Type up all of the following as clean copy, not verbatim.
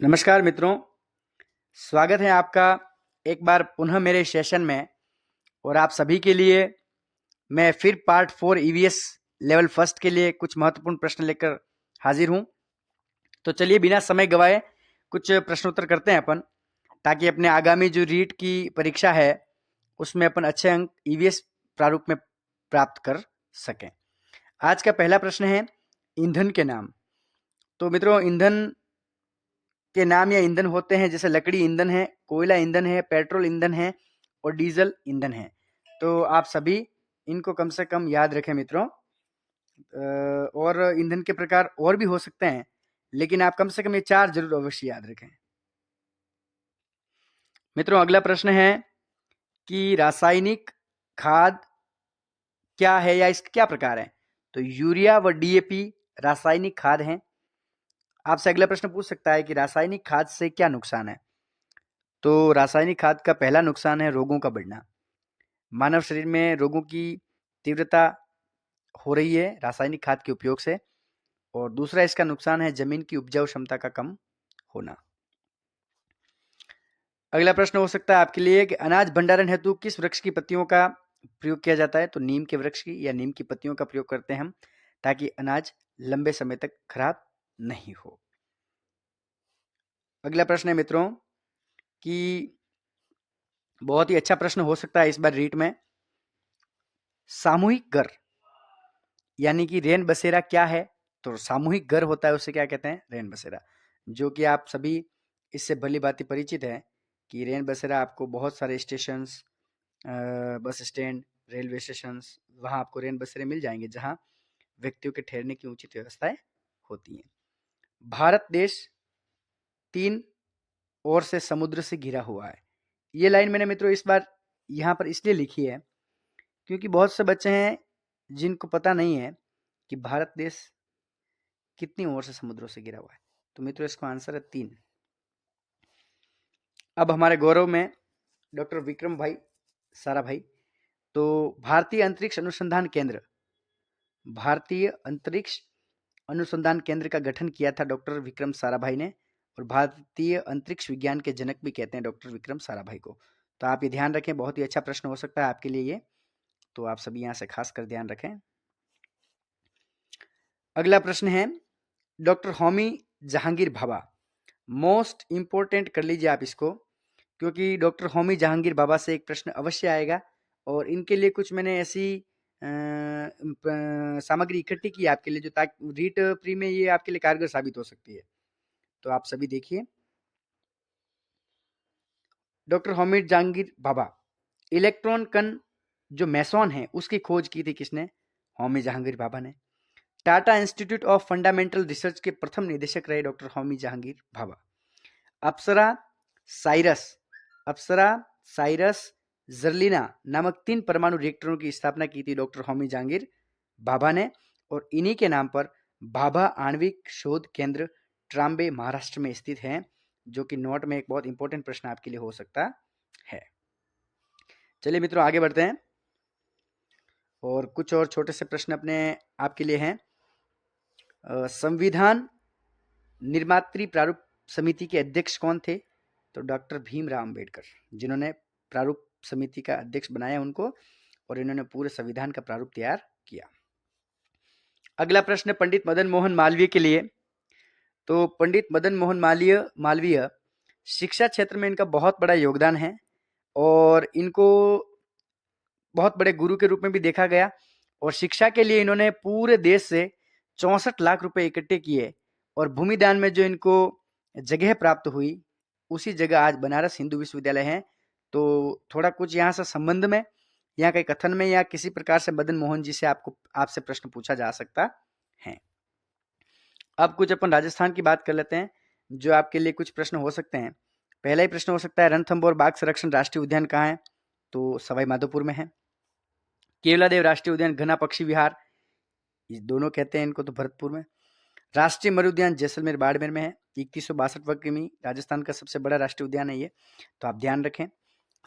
नमस्कार मित्रों, स्वागत है आपका एक बार पुनः मेरे सेशन में। और आप सभी के लिए मैं फिर पार्ट 4 ईवीएस लेवल फर्स्ट के लिए कुछ महत्वपूर्ण प्रश्न लेकर हाजिर हूं। तो चलिए बिना समय गवाए कुछ प्रश्नोत्तर करते हैं अपन, ताकि अपने आगामी जो रीट की परीक्षा है उसमें अपन अच्छे अंक ईवीएस प्रारूप में प्राप्त कर सकें। आज का पहला प्रश्न है ईंधन के नाम। तो मित्रों, ईंधन के नाम या ईंधन होते हैं जैसे लकड़ी ईंधन है, कोयला ईंधन है, पेट्रोल ईंधन है और डीजल ईंधन है। तो आप सभी इनको कम से कम याद रखें मित्रों। और ईंधन के प्रकार और भी हो सकते हैं, लेकिन आप कम से कम ये 4 जरूर अवश्य याद रखें। मित्रों, अगला प्रश्न है कि रासायनिक खाद क्या है या इसके क्या प्रकार है। तो यूरिया व डीएपी रासायनिक खाद हैं। आपसे अगला प्रश्न पूछ सकता है कि रासायनिक खाद से क्या नुकसान है। तो रासायनिक खाद का पहला नुकसान है रोगों का बढ़ना। मानव शरीर में रोगों की तीव्रता हो रही है रासायनिक खाद के उपयोग से। और दूसरा इसका नुकसान है जमीन की उपजाऊ क्षमता का कम होना। अगला प्रश्न हो सकता है आपके लिए कि अनाज भंडारण हेतु किस वृक्ष की पत्तियों का प्रयोग किया जाता है। तो नीम के वृक्ष की या नीम की पत्तियों का प्रयोग करते हैं हम, ताकि अनाज लंबे समय तक खराब नहीं हो। अगला प्रश्न है मित्रों कि बहुत ही अच्छा प्रश्न हो सकता है इस बार रीट में। सामूहिक घर यानी कि रेन बसेरा क्या है। तो सामूहिक घर होता है उसे क्या कहते हैं, रेन बसेरा। जो कि आप सभी इससे भली भांति परिचित है कि रेन बसेरा आपको बहुत सारे stations, bus stand, railway stations, वहाँ आपको रेन बसेरे मिल जाएंगे जहाँ व्यक्तियों के ठहरने की उचित व्यवस्थाएं होती हैं। भारत देश 3 ओर से समुद्र से घिरा हुआ है। ये लाइन मैंने मित्रों इस बार यहाँ पर इसलिए लिखी है क्योंकि बहुत से बच्चे हैं जिनको पता नहीं है कि भारत देश कितनी ओर से समुद्रों से घिरा हुआ है। तो मित्रों इसका आंसर है 3। अब हमारे गौरव में डॉक्टर विक्रम भाई साराभाई। तो भारतीय अंतरिक्ष अनुसंधान केंद्र, भारतीय अंतरिक्ष अनुसंधान केंद्र का गठन किया था डॉक्टर विक्रम साराभाई ने। और भारतीय अंतरिक्ष विज्ञान के जनक भी कहते हैं डॉक्टर विक्रम साराभाई को। तो आप ये ध्यान रखें, बहुत ही अच्छा प्रश्न हो सकता है आपके लिए ये। तो आप सभी यहाँ से खास कर ध्यान रखें। अगला प्रश्न है doctor Homi Jahangir Bhabha. Most important कर लीजिए आप इसको, क्योंकि डॉक्टर होमी जहांगीर भाभा से एक प्रश्न अवश्य आएगा। और इनके लिए कुछ मैंने ऐसी सामग्री इकट्ठी की आपके लिए जो ताकि रीट प्री में ये आपके लिए कारगर साबित हो सकती है। तो आप सभी देखिए, डॉक्टर होमी जहांगीर भाभा, इलेक्ट्रॉन कण जो मेसॉन है उसकी खोज की थी किसने, होमी जहांगीर भाभा ने। Tata institute of fundamental research के प्रथम निदेशक रहे डॉक्टर होमी जहांगीर भाभा। अप्सरा साइरस, अप्सरा साइरस जर्लिना नामक 3 परमाणु रिएक्टरों की स्थापना की थी डॉक्टर होमी जहांगीर भाभा ने। और इन्हीं के नाम पर भाभा आणविक शोध केंद्र ट्राम्बे महाराष्ट्र में स्थित है, जो कि नोट में एक बहुत इंपॉर्टेंट प्रश्न आपके लिए हो सकता है। चलिए मित्रों आगे बढ़ते हैं और कुछ और छोटे से प्रश्न अपने आपके लिए हैं। संविधान निर्मात्री प्रारूप समिति के अध्यक्ष कौन थे। तो डॉक्टर भीमराव अंबेडकर, जिन्होंने प्रारूप समिति का अध्यक्ष बनाया उनको, और इन्होंने पूरे संविधान का प्रारूप तैयार किया। अगला प्रश्न पंडित मदन मोहन मालवीय के लिए। तो पंडित मदन मोहन मालवीय शिक्षा क्षेत्र में इनका बहुत बड़ा योगदान है और इनको बहुत बड़े गुरु के रूप में भी देखा गया। और शिक्षा के लिए इन्होंने पूरे देश से 64 लाख रुपए इकट्ठे किए। और भूमिदान में जो इनको जगह प्राप्त हुई उसी जगह आज बनारस हिंदू विश्वविद्यालय है। तो थोड़ा कुछ यहाँ से संबंध में, यहाँ के कथन में या किसी प्रकार से मदन मोहन जी से आपसे प्रश्न पूछा जा सकता है। अब कुछ अपन राजस्थान की बात कर लेते हैं, जो आपके लिए कुछ प्रश्न हो सकते हैं। पहला ही प्रश्न हो सकता है रणथंभौर बाघ संरक्षण राष्ट्रीय उद्यान कहाँ है। तो सवाई माधोपुर में है। केवलादेव राष्ट्रीय उद्यान घना पक्षी विहार, ये दोनों कहते हैं इनको, तो भरतपुर में। राष्ट्रीय मृग उद्यान जैसलमेर बाड़मेर में है। 3162 वर्ग किमी, राजस्थान का सबसे बड़ा राष्ट्रीय उद्यान है ये, तो आप ध्यान रखें।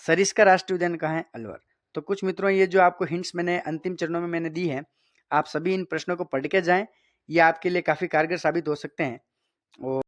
सरिस्का राष्ट्रीय उद्यान कहाँ है, अलवर। तो कुछ मित्रों ये जो आपको हिंट्स मैंने अंतिम चरणों में मैंने दी है, आप सभी इन प्रश्नों को पढ़ के जाएं, ये आपके लिए काफी कारगर साबित हो सकते हैं। और